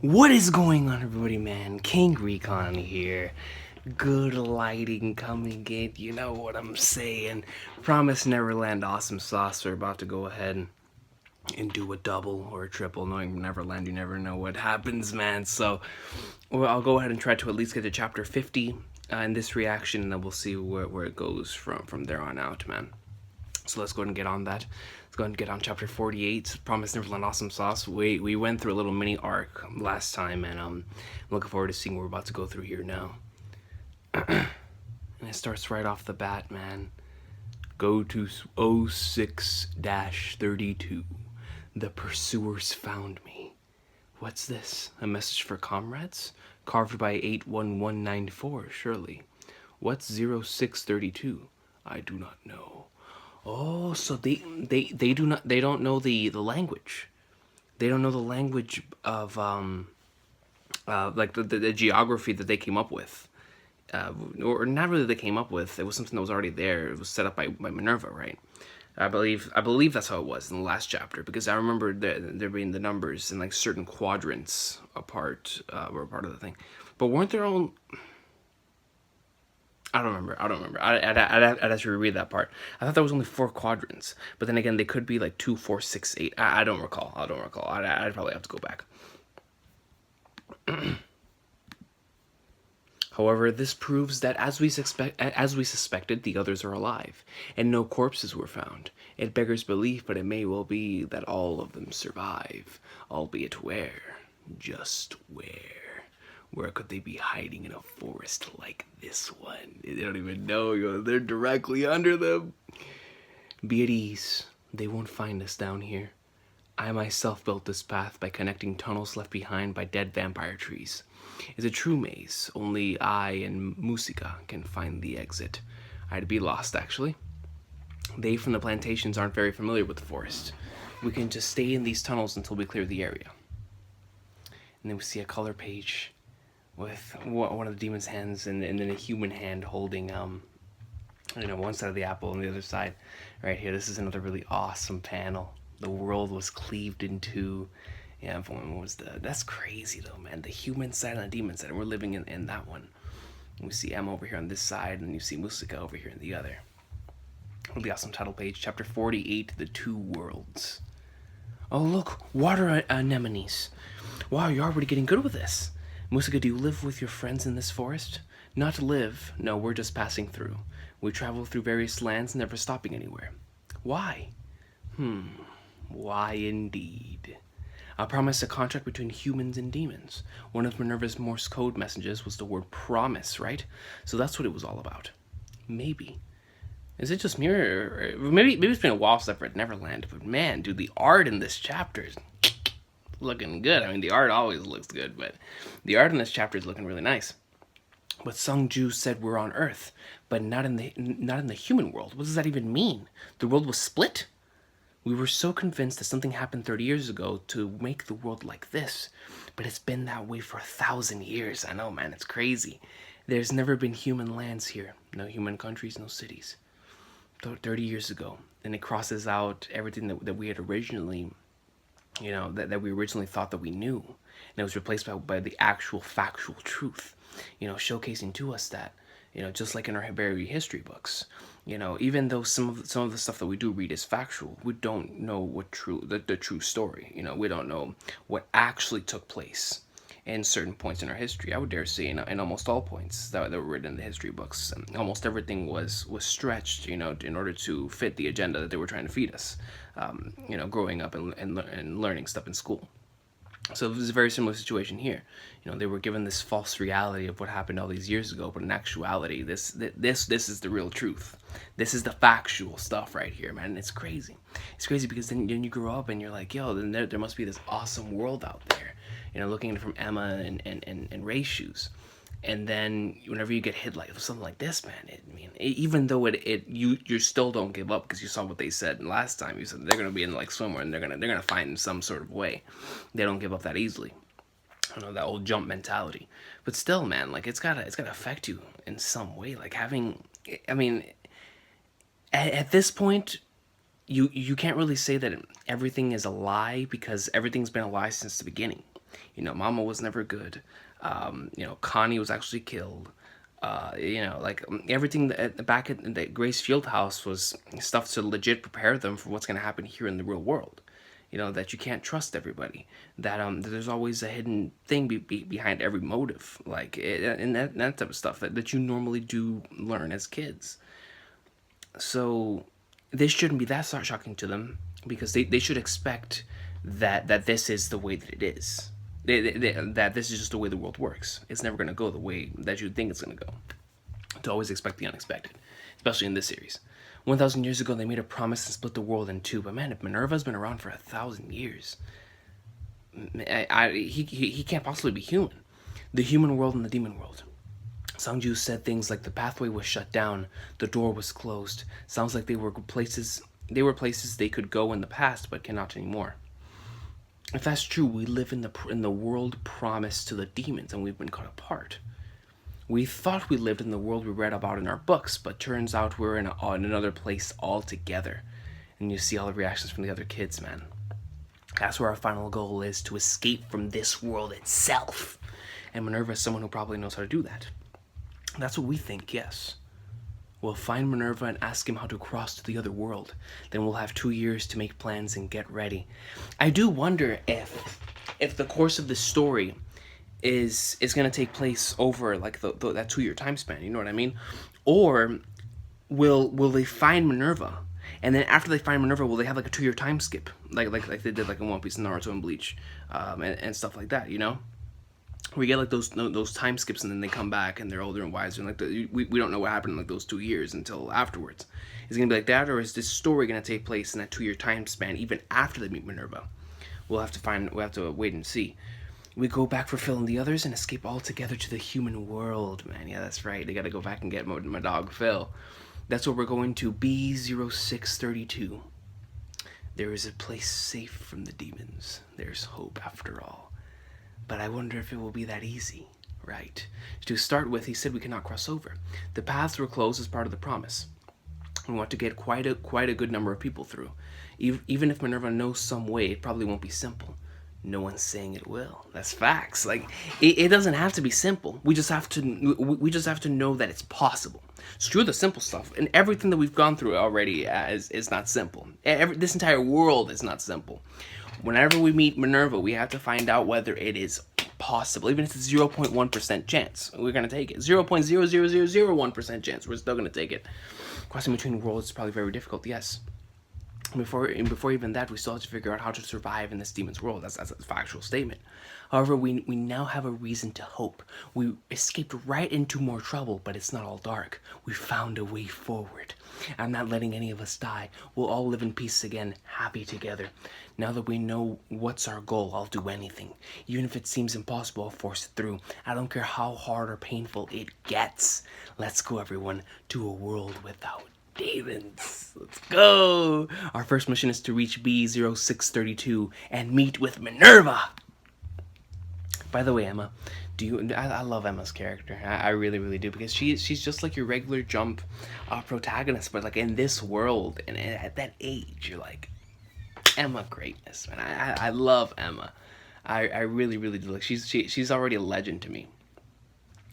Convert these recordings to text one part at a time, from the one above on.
What is going on, everybody, man? King Recon here. Good lighting coming in, you know what I'm saying. Promise Neverland awesome sauce. We're about to go ahead and do a double or a triple. Knowing Neverland, you never know what happens, man. So I'll go ahead and try to at least get to chapter 50 in this reaction, and then we'll see where it goes from there on out, man. So let's go ahead and get on that. Let's go ahead and get on chapter 48, Promise Neverland Awesome Sauce. We went through a little mini arc last time, and I'm looking forward to seeing what we're about to go through here now. And it starts right off the bat, man. Go to 06-32. The pursuers found me. What's this? A message for comrades? Carved by 81194, surely. What's 0632? I do not know. Oh, so they don't know the language. They don't know the language of like the geography that they came up with. Or not really they came up with. It was something that was already there. It was set up by Minerva, right? I believe that's how it was in the last chapter, because I remember there being the numbers and like certain quadrants apart were part of the thing. But weren't there all? I don't remember. I'd have to reread that part. I thought there was only 4 quadrants, but then again, they could be like 2, 4, 6, 8. I don't recall. I'd probably have to go back. However, this proves that as we suspected, the others are alive, and no corpses were found. It beggars belief, but it may well be that all of them survive, albeit where? Just where? Where could they be hiding in a forest like this one? They don't even know, they're directly under them. Be at ease. They won't find us down here. I myself built this path by connecting tunnels left behind by dead vampire trees. It's a true maze. Only I and Musica can find the exit. I'd be lost, actually. They from the plantations aren't very familiar with the forest. We can just stay in these tunnels until we clear the area. And then we see a color page with one of the demon's hands and then a human hand holding one side of the apple and the other side right here. This is another really awesome panel. The world was cleaved in two. Yeah, that's crazy though, man. The human side and the demon side, and we're living in that one. And we see Emma over here on this side, and you see Musica over here on the other. Really awesome title page, chapter 48, The Two Worlds. Oh look, water anemones. Wow, you're already getting good with this. Musica, do you live with your friends in this forest? Not to live. No, we're just passing through. We travel through various lands, never stopping anywhere. Why? Why indeed? I promised a contract between humans and demons. One of Minerva's Morse code messages was the word promise, right? So that's what it was all about. Maybe. Is it just me, or maybe it's been a while since I've read Neverland, but man, dude, the art in this chapter is looking good. I mean, the art always looks good, but the art in this chapter is looking really nice. But Sung Ju said we're on Earth, but not in the human world. What does that even mean? The world was split? We were so convinced that something happened 30 years ago to make the world like this, but it's been that way for 1,000 years. I know, man, it's crazy. There's never been human lands here. No human countries, no cities. 30 years ago. And it crosses out everything that we had originally, that we originally thought that we knew. And it was replaced by the actual factual truth, showcasing to us that, just like in our very history books, even though some of the stuff that we do read is factual, we don't know what the true story. We don't know what actually took place in certain points in our history. I would dare say in almost all points that were written in the history books, almost everything was stretched, in order to fit the agenda that they were trying to feed us, growing up and learning stuff in school. So it was a very similar situation here. They were given this false reality of what happened all these years ago, but in actuality, this is the real truth. This is the factual stuff right here, man. It's crazy. It's crazy because then you grow up and you're like, yo, then there must be this awesome world out there. Looking at it from Emma and Ray's shoes. And then whenever you get hit like something like this, man, even though you still don't give up, because you saw what they said last time. You said they're gonna be in like swimwear and they're gonna find some sort of way. They don't give up that easily. That old jump mentality. But still, man, like it's gotta affect you in some way. Like at this point, you can't really say that everything is a lie, because everything's been a lie since the beginning. Mama was never good. Connie was actually killed. Like everything back at the Grace Field House was stuff to legit prepare them for what's going to happen here in the real world. That you can't trust everybody. That there's always a hidden thing behind every motive, like and that type of stuff that you normally do learn as kids. So this shouldn't be that shocking to them, because they should expect that this is the way that it is. That this is just the way the world works. It's never going to go the way that you think it's going to go. To always expect the unexpected, especially in this series. 1,000 years ago, they made a promise and split the world in two. But man, if Minerva's been around for 1,000 years, he can't possibly be human. The human world and the demon world. Some Jews said things like the pathway was shut down, the door was closed. Sounds like they were places they could go in the past, but cannot anymore. If that's true, we live in the world promised to the demons, and we've been cut apart. We thought we lived in the world we read about in our books, but turns out we're in another place altogether. And you see all the reactions from the other kids, man. That's where our final goal is, to escape from this world itself. And Minerva is someone who probably knows how to do that. That's what we think, yes. We'll find Minerva and ask him how to cross to the other world. Then we'll have 2 years to make plans and get ready. I do wonder if the course of the story is going to take place over like that 2-year time span, you know what I mean? Or will they find Minerva, and then after they find Minerva, will they have like a 2-year time skip, like they did like in One Piece and Naruto and Bleach, and stuff like that, we get like those time skips, and then they come back and they're older and wiser, and like we don't know what happened in like those 2 years until afterwards. Is it gonna be like that, or is this story gonna take place in that 2-year time span even after they meet Minerva? We'll have to wait and see. We go back for Phil and the others and escape altogether to the human world, man. Yeah, that's right. They gotta go back and get my dog Phil. That's where we're going to, B0632. There is a place safe from the demons. There's hope after all. But I wonder if it will be that easy, right? To start with, he said we cannot cross over. The paths were closed as part of the promise. We want to get quite a good number of people through. Even if Minerva knows some way, it probably won't be simple. No one's saying it will. That's facts. Like it doesn't have to be simple. We just have to know that it's possible. Screw the simple stuff, and everything that we've gone through already is not simple. This entire world is not simple. Whenever we meet Minerva, we have to find out whether it is possible. Even if it's 0.1% chance, we're gonna take it. 0.00001% chance, we're still gonna take it. Crossing between worlds is probably very difficult. Yes. Before even that, we still have to figure out how to survive in this demon's world. That's a factual statement. However, we now have a reason to hope. We escaped right into more trouble, but it's not all dark. We found a way forward. I'm not letting any of us die. We'll all live in peace again, happy together. Now that we know what's our goal, I'll do anything. Even if it seems impossible, I'll force it through. I don't care how hard or painful it gets. Let's go, everyone, to a world without demons. Let's go. Our first mission is to reach B0632 and meet with Minerva. By the way, Emma, I love Emma's character. I really, really do, because she's just like your regular Jump protagonist, but like in this world and at that age, you're like Emma greatness, man. I love Emma. I really, really do. Like she's already a legend to me.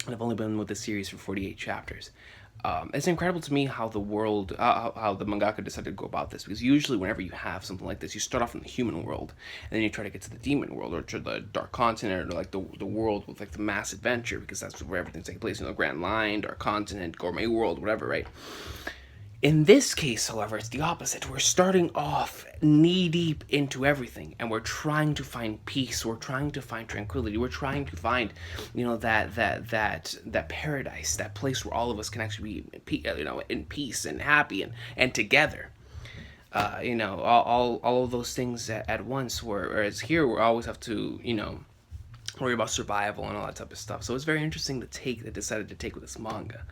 And I've only been with the series for 48 chapters. It's incredible to me how the world, how the mangaka decided to go about this, because usually whenever you have something like this, you start off in the human world, and then you try to get to the demon world, or to the dark continent, or like the world with like the mass adventure, because that's where everything's taking place, Grand Line, Dark Continent, Gourmet World, whatever, right? In this case, however, it's the opposite. We're starting off knee-deep into everything, and we're trying to find peace. We're trying to find tranquility. We're trying to find, that paradise, that place where all of us can actually be, in peace and happy and together. All of those things at once. Whereas here, we always have to, worry about survival and all that type of stuff. So it's very interesting they decided to take with this manga.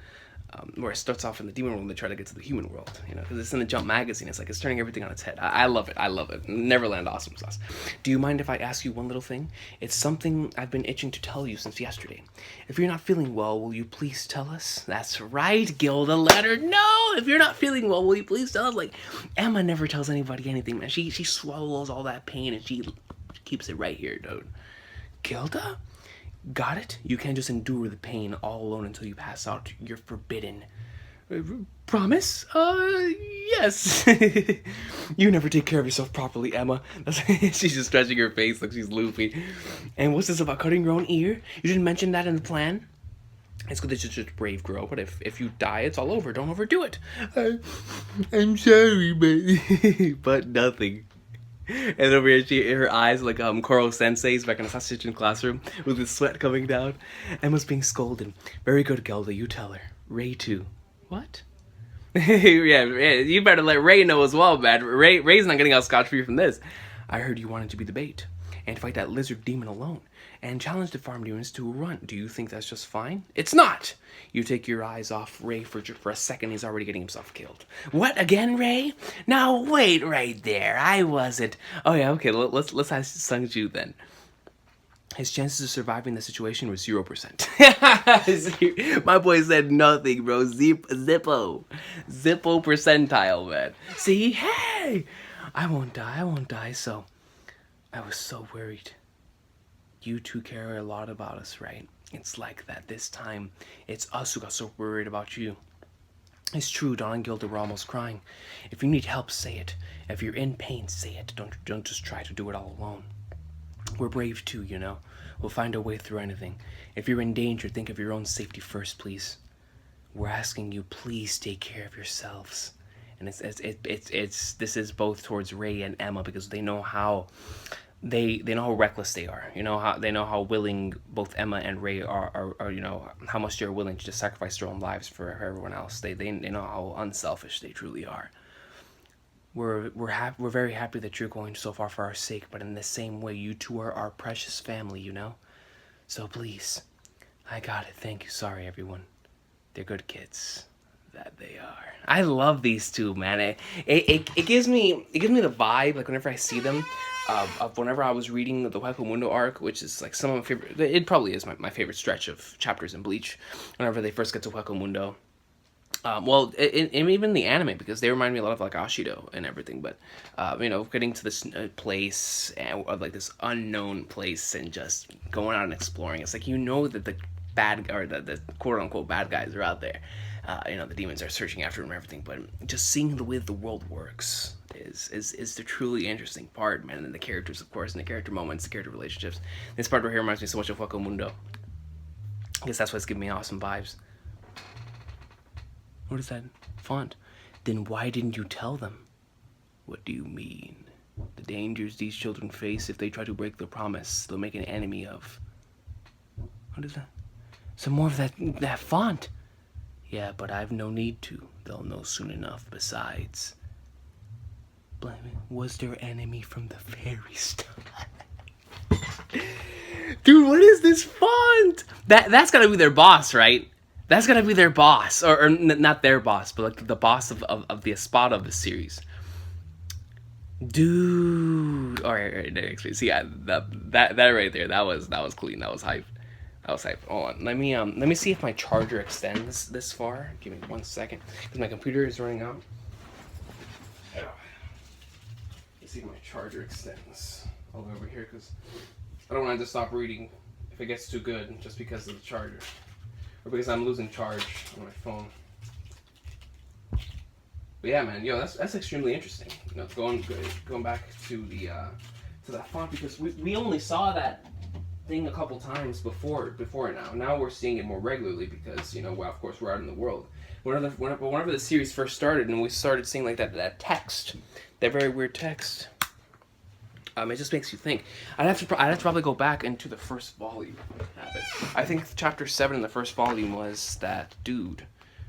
Where it starts off in the demon world and they try to get to the human world, because it's in the Jump magazine. It's like it's turning everything on its head. I love it. Neverland awesome sauce. Do you mind if I ask you one little thing? It's something I've been itching to tell you since yesterday. If you're not feeling well, will you please tell us? That's right, Gilda Letter. No, if you're not feeling well, will you please tell us? Like, Emma never tells anybody anything, man. She swallows all that pain and she keeps it right here, dude. Gilda? Got it? You can't just endure the pain all alone until you pass out. You're forbidden. Promise? Yes. You never take care of yourself properly, Emma. She's just stretching her face like she's loopy. And what's this about cutting your own ear? You didn't mention that in the plan? It's good that you're just a brave girl, but if you die, it's all over. Don't overdo it. I'm sorry, but but nothing. And over here, her eyes like Koro Sensei's back in the Sasha classroom with his sweat coming down. Emma's being scolded. Very good, Gelda. You tell her. Ray too. What? Yeah, you better let Ray know as well, man. Ray's not getting out scotch-free from this. I heard you wanted to be the bait and fight that lizard demon alone and challenge the farm demons to a run. Do you think that's just fine? It's not! You take your eyes off Ray for a second, he's already getting himself killed. What, again, Ray? Now, wait right there. I wasn't... Oh, yeah, okay, let's ask Sungju then. His chances of surviving the situation were 0%. My boy said nothing, bro. Zippo percentile, man. See? Hey! I won't die, so... I was so worried. You two care a lot about us, right? It's like that this time. It's us who got so worried about you. It's true, Dawn and Gilda were almost crying. If you need help, say it. If you're in pain, say it. Don't just try to do it all alone. We're brave too, you know. We'll find a way through anything. If you're in danger, think of your own safety first, please. We're asking you, please take care of yourselves. And this is both towards Ray and Emma because they know how they know how reckless they are. You know how they know how willing both Emma and Ray are you know how much they're willing to just sacrifice their own lives for everyone else. They know how unselfish they truly are. We're very happy that you're going so far for our sake, but in the same way, you two are our precious family, you know? So please, I got it. Thank you. Sorry, everyone. They're good kids. That they are. I love these two, man. It gives me the vibe, like whenever I see them, of whenever I was reading the Hueco Mundo arc, which is like some of my favorite, it probably is my favorite stretch of chapters in Bleach, whenever they first get to Hueco Mundo. Well, even the anime, because they remind me a lot of like Ashido and everything, but you know, getting to this place of like this unknown place and just going out and exploring. It's like, you know, that the bad, or the quote unquote bad guys are out there. You know, the demons are searching after him and everything, but just seeing the way the world works is the truly interesting part, man. And the characters, of course, and the character moments, the character relationships. This part right here reminds me so much of Hueco Mundo. I guess that's what's giving me awesome vibes. What is that font? Then why didn't you tell them? What do you mean? The dangers these children face if they try to break the promise they'll make an enemy of. What is that? Some more of that font. Yeah, but I've no need to. They'll know soon enough. Besides, was their enemy from the very start? Dude, what is this font? That's gotta be their boss, right? That's gonna be their boss, or not their boss, but like the boss of the Espada of the series. Dude, all right, next. See, yeah, that right there, that was clean. That was hype. Hold on, let me see if my charger extends this far. Give me 1 second, because my computer is running out. Let's see if my charger extends all the way over here, because I don't want to just stop reading if it gets too good, just because of the charger. Or because I'm losing charge on my phone. But yeah, man, yo, that's extremely interesting. You know, going back to the to that font, because we only saw that thing a couple times before now. Now we're seeing it more regularly because, you know, well, of course we're out in the world. Whenever the series first started and we started seeing like that text, that very weird text. It just makes you think. I'd have to probably go back into the first volume. I think chapter 7 in the first volume was that dude.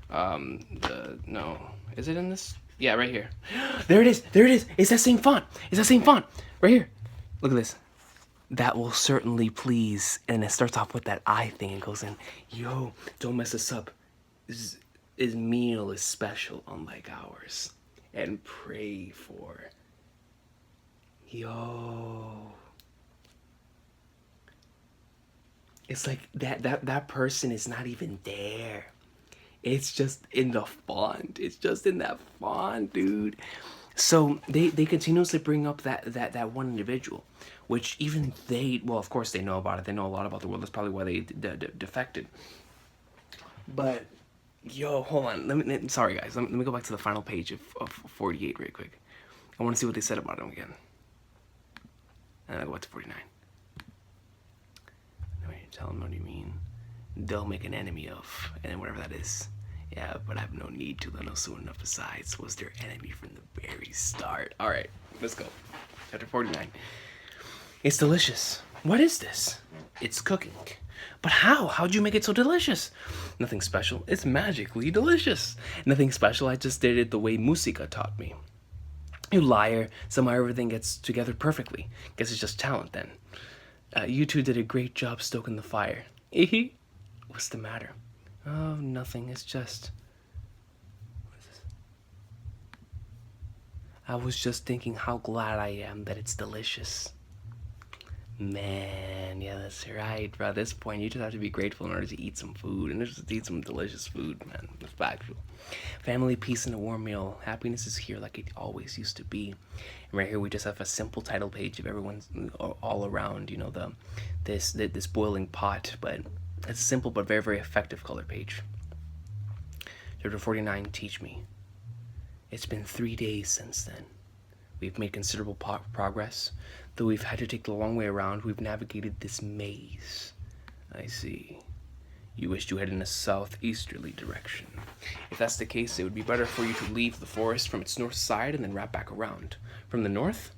No, is it in this? Yeah, right here. There it is. It's that same font. Right here. Look at this. That will certainly please. And it starts off with that eye thing and goes in. Yo, don't mess this up. His meal is special, unlike ours. And pray for. Yo, it's like that person is not even there. It's just in the font. It's just in that font, dude. So they continuously bring up that one individual, which even they, well, of course they know about it. They know a lot about the world. That's probably why they defected. But yo, hold on. Sorry guys. Let me go back to the final page of 48 real quick. I want to see what they said about him again. And I'll go back to 49. Tell them what you mean. They'll make an enemy of, and then whatever that is. Yeah, but I've no need to know soon enough. Besides, was their enemy from the very start. All right, let's go. Chapter 49. It's delicious. What is this? It's cooking. But how? How'd you make it so delicious? Nothing special. It's magically delicious. Nothing special. I just did it the way Musica taught me. You liar. Somehow everything gets together perfectly. Guess it's just talent then. You two did a great job stoking the fire. What's the matter? Oh, nothing. It's just... What is this? I was just thinking how glad I am that it's delicious. Man, yeah, that's right, bro. At this point, you just have to be grateful in order to eat some food. And just eat some delicious food, man. That's factual. Family, peace, and a warm meal. Happiness is here like it always used to be. And right here, we just have a simple title page of everyone's all around, you know, this boiling pot. But it's a simple but very, very effective color page. Chapter 49, Teach Me. It's been 3 days since then. We've made considerable progress. Though we've had to take the long way around, we've navigated this maze. I see. You wish to head in a southeasterly direction. If that's the case, it would be better for you to leave the forest from its north side and then wrap back around. From the north?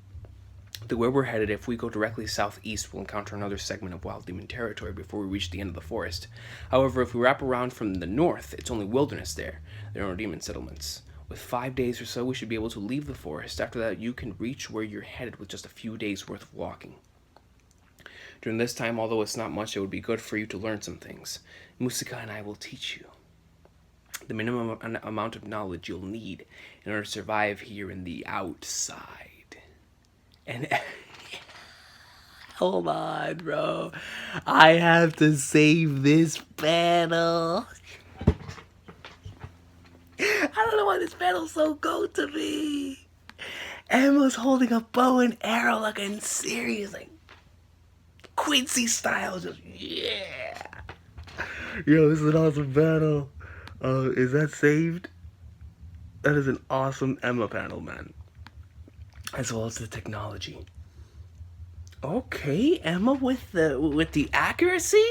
The way we're headed, if we go directly southeast, we'll encounter another segment of wild demon territory before we reach the end of the forest. However, if we wrap around from the north, it's only wilderness there. There are no demon settlements. With 5 days or so, we should be able to leave the forest. After that, you can reach where you're headed with just a few days' worth of walking. During this time, although it's not much, it would be good for you to learn some things. Musica and I will teach you the minimum amount of knowledge you'll need in order to survive here in the outside. And hold on, bro. I have to save this panel. I don't know why this panel's so goat to me. Emma's holding a bow and arrow looking serious, like Quincy style, just yeah. Yo, this is an awesome panel. Is that saved? That is an awesome Emma panel, man. As well as the technology. Okay, Emma with the accuracy?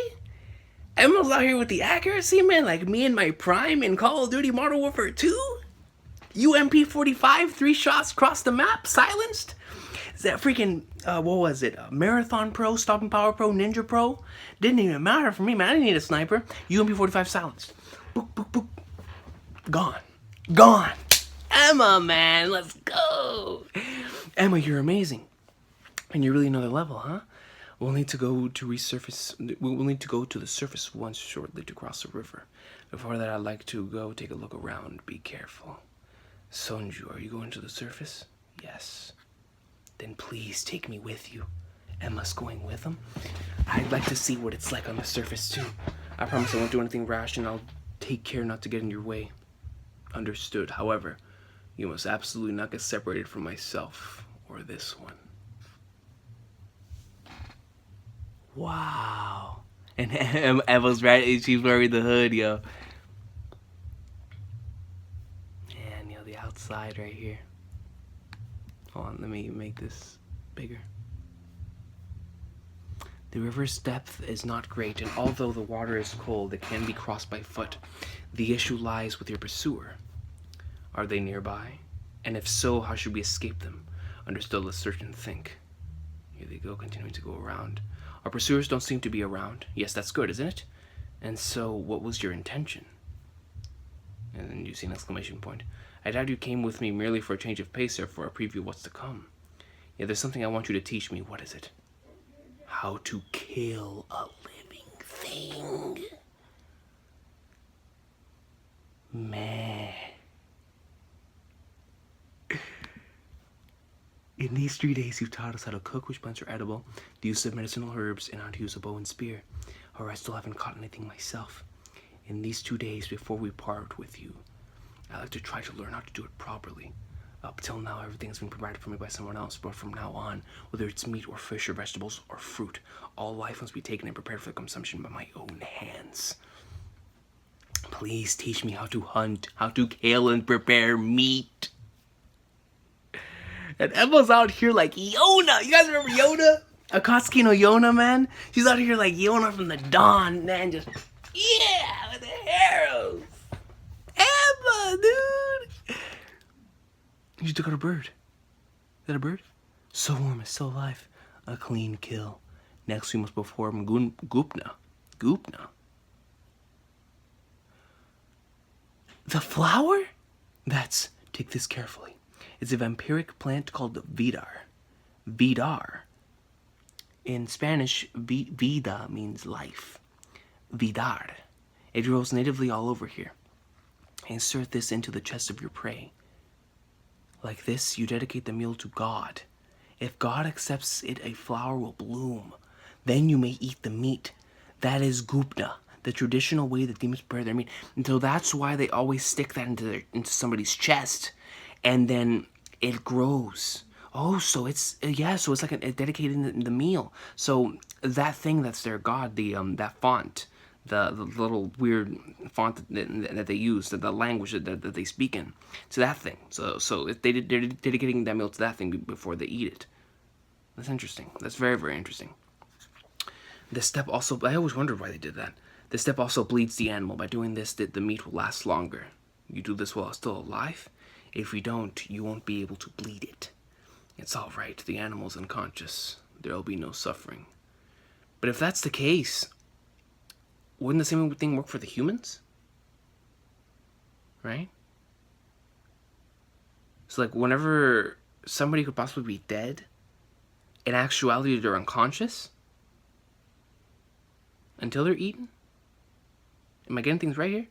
Emma's out here with the accuracy, man, like me in my prime in Call of Duty Modern Warfare 2? UMP 45, 3 shots across the map, silenced? Is that freaking, what was it? Marathon Pro, Stopping Power Pro, Ninja Pro? Didn't even matter for me, man. I didn't need a sniper. UMP 45 silenced. Boop, boop, boop. Gone. Gone. Emma, man, let's go. Emma, you're amazing. And you're really another level, huh? We'll need to go to the surface once shortly to cross the river. Before that, I'd like to go take a look around. Be careful. Sonju, are you going to the surface? Yes. Then please take me with you. Emma's going with him. I'd like to see what it's like on the surface too. I promise I won't do anything rash and I'll take care not to get in your way. Understood. However, you must absolutely not get separated from myself or this one. Wow. And Emma's right, she's wearing the hood, yo. And, you know, the outside right here. Hold on, let me make this bigger. The river's depth is not great, and although the water is cold, it can be crossed by foot. The issue lies with your pursuer. Are they nearby? And if so, how should we escape them? Understood, let's search and think. Here they go, continuing to go around. Our pursuers don't seem to be around. Yes, that's good, isn't it? And so, what was your intention? And then you see an exclamation point. I doubt you came with me merely for a change of pace or for a preview of what's to come. Yeah, there's something I want you to teach me. What is it? How to kill a living thing. Man. In these 3 days, you've taught us how to cook, which plants are edible, the use of medicinal herbs, and how to use a bow and spear. However, I still haven't caught anything myself. In these 2 days, before we part with you, I'd like to try to learn how to do it properly. Up till now, everything's been provided for me by someone else, but from now on, whether it's meat or fish or vegetables or fruit, all life must be taken and prepared for consumption by my own hands. Please teach me how to hunt, how to kill and prepare meat. And Emma's out here like Yona. You guys remember Yona? Akatsuki no Yona, man? She's out here like Yona from the dawn, man. Just, yeah, with the arrows. Emma, dude. You took out a bird. Is that a bird? So warm, it's still alive. A clean kill. Next we must perform Gupna. Gupna. The flower? Take this carefully. It's a vampiric plant called vidar. Vidar. In Spanish, vida means life. Vidar. It grows natively all over here. Insert this into the chest of your prey. Like this, you dedicate the meal to God. If God accepts it, a flower will bloom. Then you may eat the meat. That is gupna, the traditional way that demons prepare their meat. And so that's why they always stick that into somebody's chest, and then it grows. Oh, so it's so it's like dedicating the meal. So that thing that's their god, that font, the little weird font that they use, the language that they speak in, to that thing. So they're dedicating that meal to that thing before they eat it. That's interesting. That's very, very interesting. The step also, I always wondered why they did that. The step also bleeds the animal. By doing this, the meat will last longer. You do this while it's still alive. If you don't, you won't be able to bleed it. It's all right. The animal's unconscious. There'll be no suffering. But if that's the case, wouldn't the same thing work for the humans? Right? So, like, whenever somebody could possibly be dead, in actuality, they're unconscious until they're eaten? Am I getting things right here?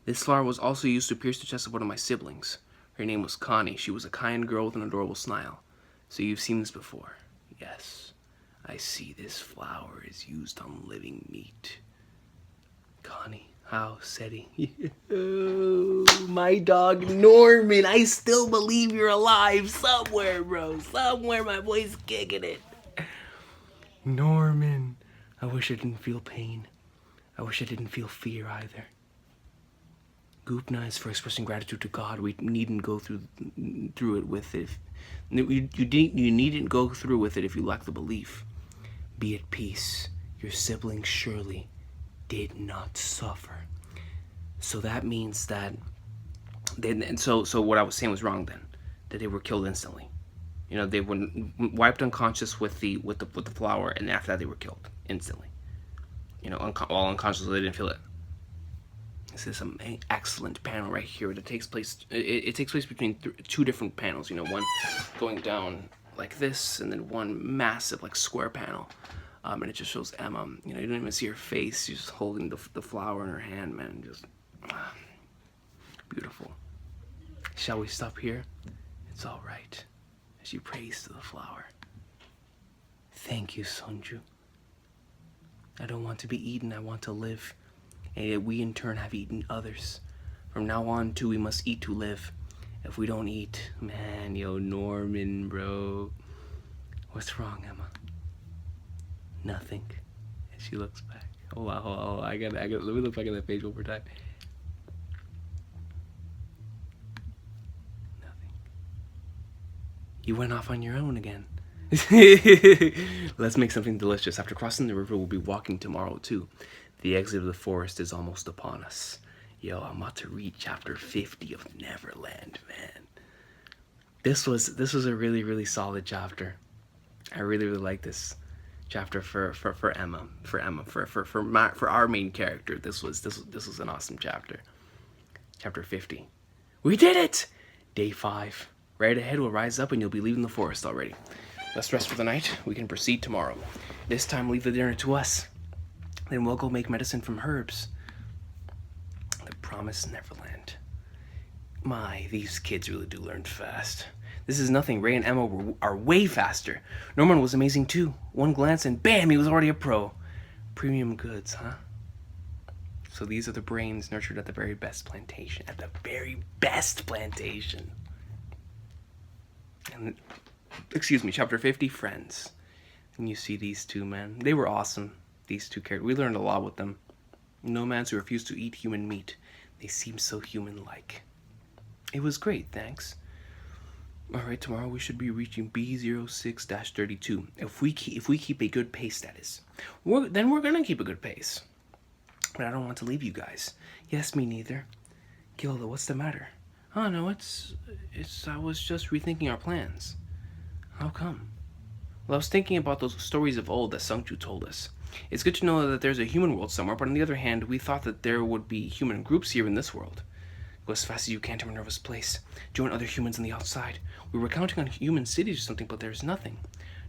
This flower was also used to pierce the chest of one of my siblings. Her name was Connie. She was a kind girl with an adorable smile. So you've seen this before. Yes, I see this flower is used on living meat. Connie, how, Seti? Oh, my dog Norman. I still believe you're alive somewhere, bro. Somewhere my boy's kicking it. Norman. I wish I didn't feel pain. I wish I didn't feel fear either. Gupna is for expressing gratitude to God. We needn't go through it with it. You needn't go through with it if you lack the belief. Be at peace. Your siblings surely did not suffer. So that means that so what I was saying was wrong then. That they were killed instantly. You know, they were wiped unconscious with the flower, and after that they were killed instantly. You know, all unconscious, so they didn't feel it. This is an excellent panel right here. It takes place. It takes place between two different panels. You know, one going down like this, and then one massive like square panel. And it just shows Emma. You know, you don't even see her face. She's just holding the flower in her hand, man. Just beautiful. Shall we stop here? It's all right. As you praise to the flower. Thank you, Sonju. I don't want to be eaten. I want to live. And we in turn have eaten others. From now on, too, we must eat to live. If we don't eat, man, yo, Norman, bro. What's wrong, Emma? Nothing. And she looks back. Oh, wow, oh, I got. Let me look back at that page one more time. Nothing. You went off on your own again. Let's make something delicious. After crossing the river, we'll be walking tomorrow, too. The exit of the forest is almost upon us. Yo, I'm about to read chapter 50 of Neverland, man. This was a really, really solid chapter. I really, really like this chapter for Emma, for our main character. This was an awesome chapter. Chapter 50. We did it! Day 5. Right ahead, we'll rise up and you'll be leaving the forest already. Let's rest for the night. We can proceed tomorrow. This time, leave the dinner to us. Then we'll go make medicine from herbs. The promised Neverland. My, these kids really do learn fast. This is nothing. Ray and Emma are way faster. Norman was amazing too. One glance and bam, he was already a pro. Premium goods, huh? So these are the brains nurtured at the very best plantation. At the very best plantation. And, excuse me, chapter 50, Friends. And you see these two men. They were awesome, these two characters. We learned a lot with them. Nomads who refused to eat human meat. They seemed so human-like. It was great, thanks. Alright, tomorrow we should be reaching B06-32. If we keep a good pace, that is. Then we're gonna keep a good pace. But I don't want to leave you guys. Yes, me neither. Gilda, what's the matter? Oh, no, it's I was just rethinking our plans. How come? Well, I was thinking about those stories of old that Sungju told us. It's good to know that there's a human world somewhere, but on the other hand, we thought that there would be human groups here in this world. Go as fast as you can to Minerva's place. Join other humans on the outside. We were counting on human cities or something, but there's nothing.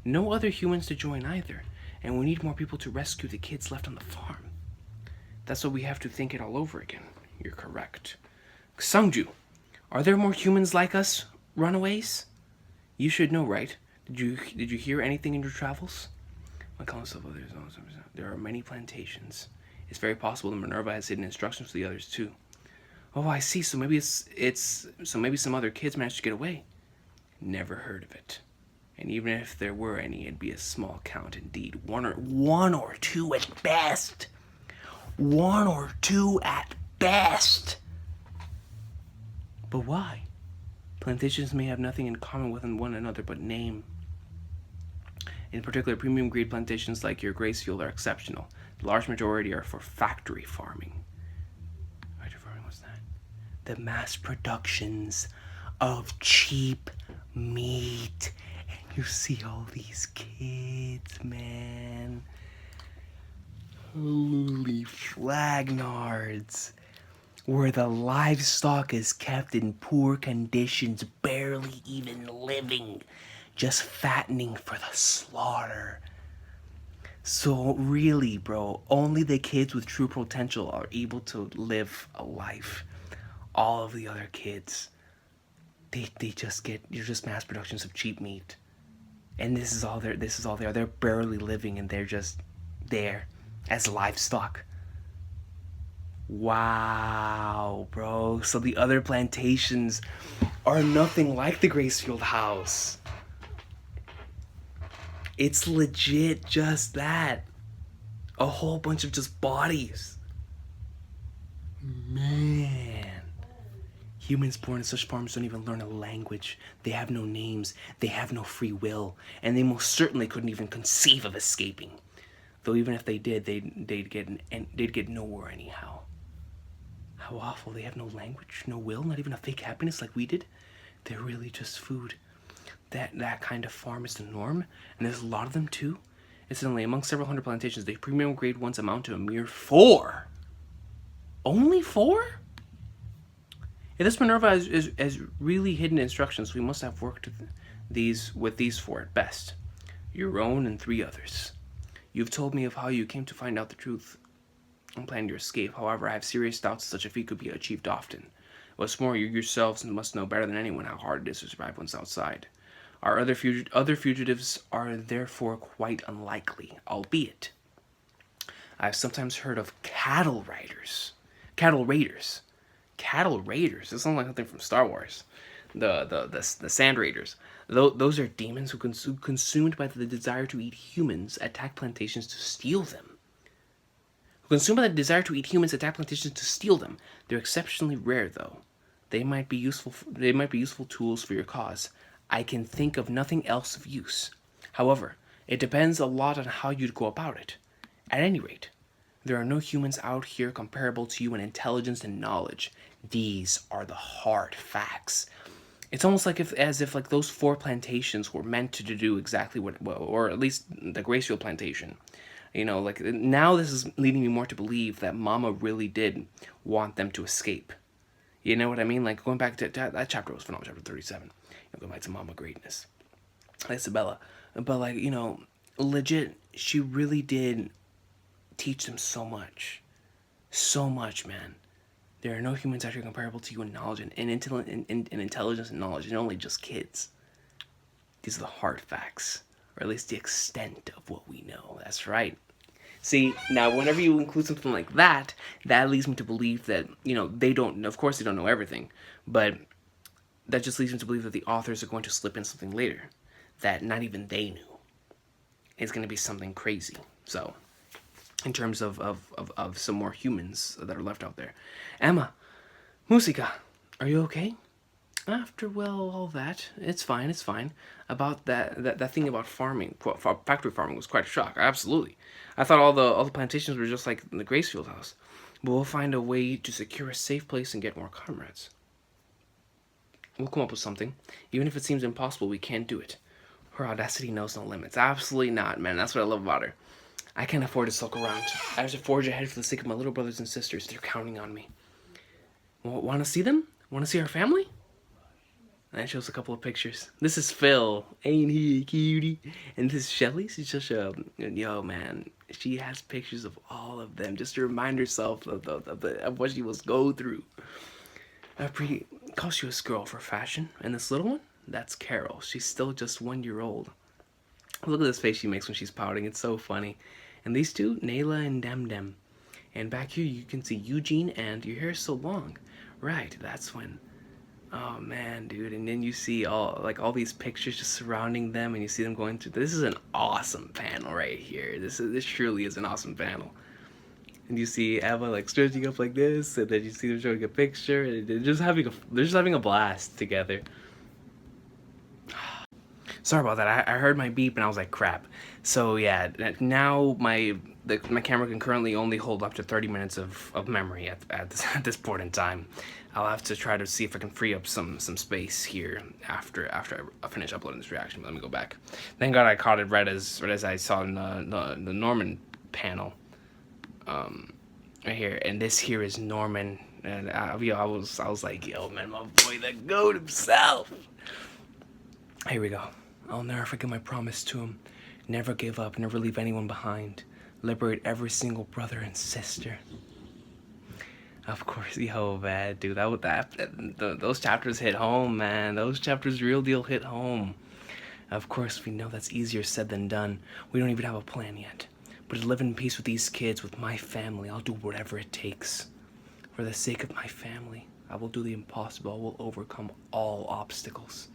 No other humans to join either, and we need more people to rescue the kids left on the farm. That's why we have to think it all over again. You're correct. Sungju, are there more humans like us, runaways? You should know, right? Did you hear anything in your travels? There are many plantations. It's very possible that Minerva has hidden instructions for the others too. Oh, I see. So maybe maybe some other kids managed to get away. Never heard of it. And even if there were any, it'd be a small count indeed. One or two at best. One or two at best. But why? Plantations may have nothing in common with one another but name. In particular, premium grade plantations like your Gracefield are exceptional. The large majority are for factory farming. Factory farming, what's that? The mass productions of cheap meat. And you see all these kids, man. Holy flagnards. Where the livestock is kept in poor conditions, barely even living, just fattening for the slaughter. So really, bro, only the kids with true potential are able to live a life. All of the other kids, you're just mass productions of cheap meat. And this is all they are. They're barely living and they're just there as livestock. Wow, bro. So the other plantations are nothing like the Gracefield house. It's legit just that. A whole bunch of just bodies. Man. Humans born in such farms don't even learn a language. They have no names. They have no free will. And they most certainly couldn't even conceive of escaping. Though even if they did, they'd get nowhere anyhow. How awful. They have no language, no will, not even a fake happiness like we did. They're really just food. That kind of farm is the norm, and there's a lot of them too. Incidentally, among several hundred plantations, the premium grade ones amount to a mere 4. Only 4? If this Minerva has really hidden instructions, we must have worked with these 4 at best. Your own and 3 others. You've told me of how you came to find out the truth and planned your escape. However, I have serious doubts that such a feat could be achieved often. What's more, you yourselves must know better than anyone how hard it is to survive once outside. Our other fugitives are therefore quite unlikely, albeit I've sometimes heard of cattle raiders. Cattle raiders. This sounds like something from Star Wars. The Sand Raiders. Those are demons who, consumed by the desire to eat humans, attack plantations to steal them. Consumed by the desire to eat humans, attack plantations to steal them. They're exceptionally rare, though. They might be useful tools for your cause. I can think of nothing else of use. However, it depends a lot on how you'd go about it. At any rate, there are no humans out here comparable to you in intelligence and knowledge. These are the hard facts. It's almost like as if those 4 plantations were meant to do exactly what, or at least the Gracefield plantation. You know, now this is leading me more to believe that Mama really did want them to escape. You know what I mean? Like, going back to that chapter was phenomenal, chapter 37. Going back to Mama Greatness. Isabella. But, legit, she really did teach them so much. So much, man. There are no humans out here comparable to you in knowledge and intelligence and knowledge, and only just kids. These are the hard facts, or at least the extent of what we know. That's right. See, now whenever you include something like that, that leads me to believe that, they don't, of course, they don't know everything, but that just leads me to believe that the authors are going to slip in something later that not even they knew. It's going to be something crazy. So, in terms of some more humans that are left out there. Emma, Musica, are you okay? After, well, all that, it's fine, it's fine. About that thing about farming, factory farming was quite a shock. Absolutely, I thought all the plantations were just like the Gracefield house. But we'll find a way to secure a safe place and get more comrades. We'll come up with something. Even if it seems impossible, we can't do it. Her audacity knows no limits. Absolutely not, man. That's what I love about her. I can't afford to sulk around. I have to forge ahead for the sake of my little brothers and sisters. They're counting on me. Want to see them? Want to see our family? And it shows a couple of pictures. This is Phil. Ain't he a cutie? And this is Shelly. She's just yo, man. She has pictures of all of them just to remind herself of what she was going through. A pretty cautious girl for fashion. And this little one? That's Carol. She's still just 1 year old. Look at this face she makes when she's pouting. It's so funny. And these two, Nayla and Dem Dem. And back here you can see Eugene, and your hair is so long. Right, that's when. Oh man, dude. And then you see all these pictures just surrounding them, and you see them going through. This is an awesome panel right here. This truly is an awesome panel. And you see Eva like stretching up like this, and then you see them showing a picture, and they're just having a blast together. Sorry about that. I heard my beep and I was like, crap. So yeah, now my camera can currently only hold up to 30 minutes of memory at this point in time. I'll have to try to see if I can free up some space here after I finish uploading this reaction. Let me go back. Thank God I caught it right as I saw in the Norman panel. Right here, and this here is Norman, and I was like, yo man, my boy, the goat himself. Here we go. I'll never forget my promise to him. Never give up, never leave anyone behind. Liberate every single brother and sister. Of course, yo, man, dude, those chapters hit home, man. Those chapters real deal hit home. Of course, we know that's easier said than done. We don't even have a plan yet. But to live in peace with these kids, with my family, I'll do whatever it takes. For the sake of my family, I will do the impossible. I will overcome all obstacles.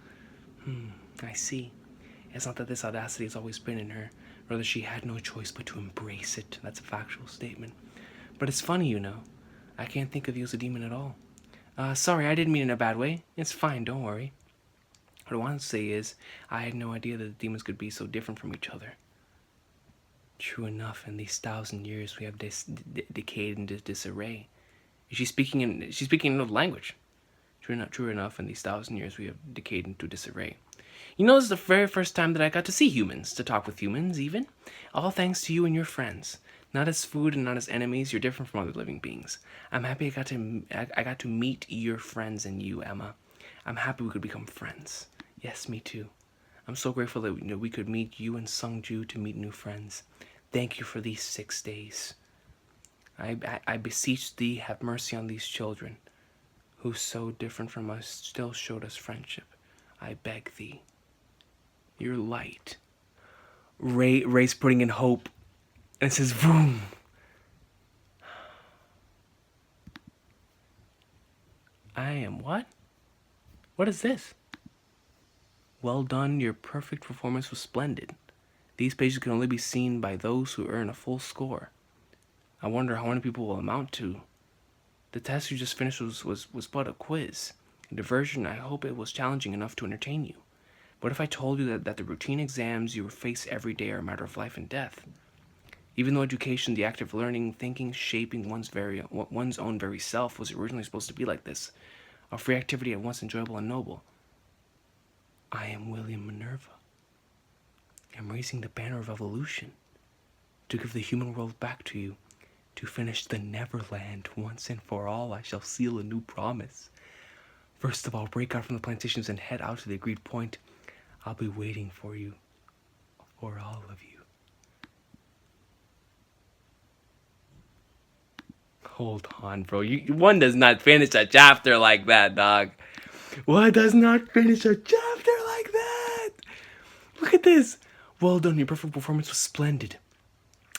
I see. It's not that this audacity has always been in her. Rather, she had no choice but to embrace it. That's a factual statement. But it's funny, I can't think of you as a demon at all. Sorry, I didn't mean it in a bad way. It's fine, don't worry. What I want to say is, I had no idea that the demons could be so different from each other. True enough, in these 1,000 years, we have decayed into disarray. She's speaking another language. True enough, in these 1,000 years, we have decayed into disarray. This is the very first time that I got to see humans, to talk with humans, even. All thanks to you and your friends. Not as food and not as enemies, you're different from other living beings. I'm happy I got to meet your friends and you, Emma. I'm happy we could become friends. Yes, me too. I'm so grateful that we could meet you and Sungju to meet new friends. Thank you for these 6 days. I beseech thee, have mercy on these children, who so different from us still showed us friendship. I beg thee. Your light. Ray's putting in hope. And it says, boom. I am what? What is this? Well done, your perfect performance was splendid. These pages can only be seen by those who earn a full score. I wonder how many people will amount to. The test you just finished was but a quiz. A diversion. I hope it was challenging enough to entertain you. What if I told you that the routine exams you face every day are a matter of life and death? Even though education, the act of learning, thinking, shaping one's own very self was originally supposed to be like this, a free activity at once enjoyable and noble. I am William Minerva. I'm raising the banner of evolution to give the human world back to you. To finish the Neverland once and for all, I shall seal a new promise. First of all, break out from the plantations and head out to the agreed point. I'll be waiting for you, for all of you. Hold on, bro. One does not finish a chapter like that, dog. One does not finish a chapter like that. Look at this. Well done. Your perfect performance was splendid.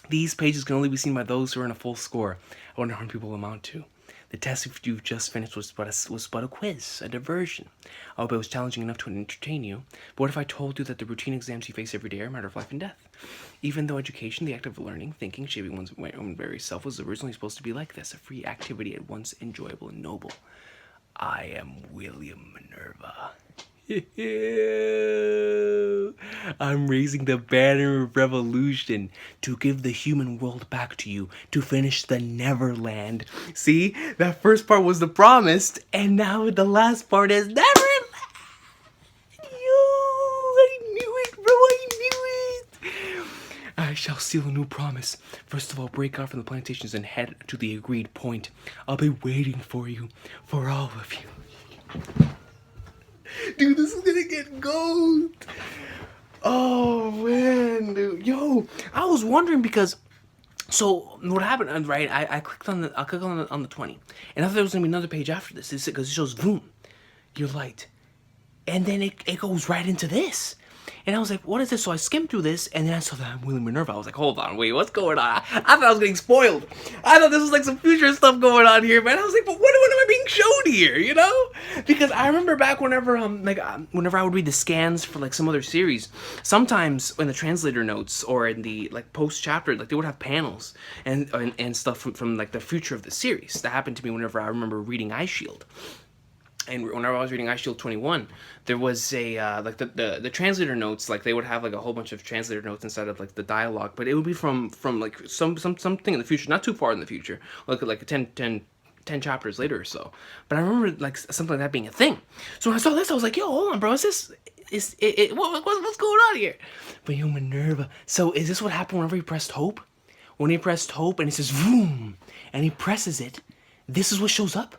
These pages can only be seen by those who earn a full score. I wonder how many people will amount to. The test you've just finished was but a quiz, a diversion. I hope it was challenging enough to entertain you. But what if I told you that the routine exams you face every day are a matter of life and death? Even though education, the act of learning, thinking, shaping one's own very self, was originally supposed to be like this, a free activity at once enjoyable and noble. I am William Minerva. I'm raising the banner of revolution to give the human world back to you, to finish the Neverland. See, that first part was the promised, and now the last part is Neverland. I knew it, bro. I knew it. I shall seal a new promise. First of all, break out from the plantations and head to the agreed point. I'll be waiting for you, for all of you. Dude, this is gonna get gold. Oh man, dude. Yo, I was wondering because so what happened, right? I clicked on the 20, and I thought there was gonna be another page after this. Because it shows boom, your light, and then it goes right into this. And I was like, what is this? So I skimmed through this, and then I saw that I'm William Minerva. I was like, hold on, wait, what's going on? I thought I was getting spoiled. I thought this was like some future stuff going on here, man. I was like, but what am I being shown here, you know? Because I remember back whenever whenever I would read the scans for like some other series, sometimes in the translator notes or in the like post chapter, like they would have panels and stuff from like the future of the series. That happened to me whenever I remember reading Ice Shield. And whenever I was reading Ice Shield 21, there was a like the translator notes, like they would have like a whole bunch of translator notes inside of like the dialogue, but it would be from like something in the future, not too far in the future, like 10 chapters later or so. But I remember like something like that being a thing. So when I saw this, I was like, yo, hold on, bro, what's going on here? But yo, Minerva. So is this what happened whenever he pressed hope? When he pressed hope and it says boom, and he presses it, this is what shows up.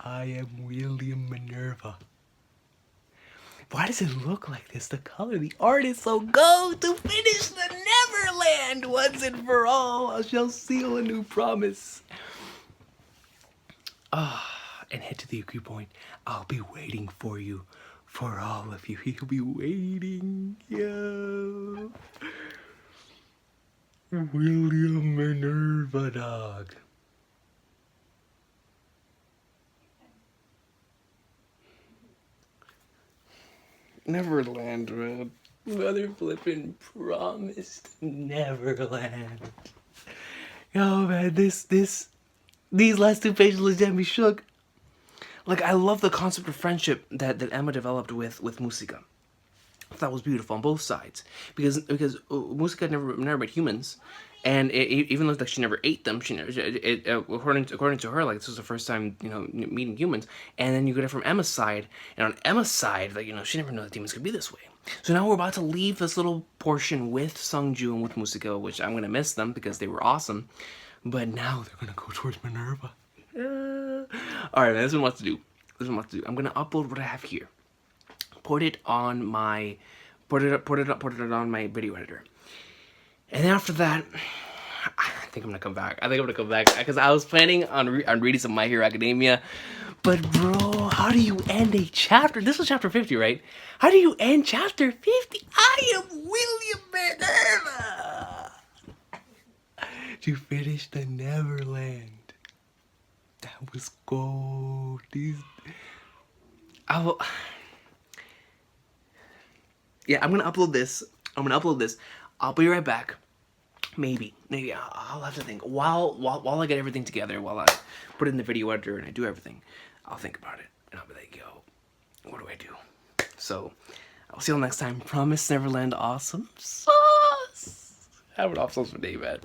I am William Minerva. Why does it look like this? The color, the art is so gold. To finish the Neverland once and for all, I shall seal a new promise. And head to the agreed point. I'll be waiting for you, for all of you. He'll be waiting, yo. William Minerva, dog. Neverland, man. Mother flippin' promised Neverland. Yo, man, these last 2 pages legit had me shook. Like, I love the concept of friendship that Emma developed with Musica. That was beautiful on both sides, because Musica never met humans, and even though like she never ate them, according to her, like this was the first time meeting humans. And then you get it from Emma's side, and on Emma's side, like she never knew that demons could be this way. So now we're about to leave this little portion with Sungju and with Musica, which I'm gonna miss them because they were awesome, but now they're gonna go towards Minerva. All right, man. This is what to do. I'm gonna upload what I have here. Put it on my my video editor, and then after that, I think I'm gonna come back. Because I was planning on reading some My Hero Academia, but bro, how do you end a chapter? This was chapter 50, right? How do you end chapter 50? I am William Minerva to finish the Neverland. That was gold. Yeah, I'm gonna upload this. I'll be right back. Maybe I'll have to think while I get everything together. While I put it in the video editor and I do everything, I'll think about it and I'll be like, yo, what do I do? So I'll see you all next time. Promise, Neverland, awesome sauce. Have an awesome day, man.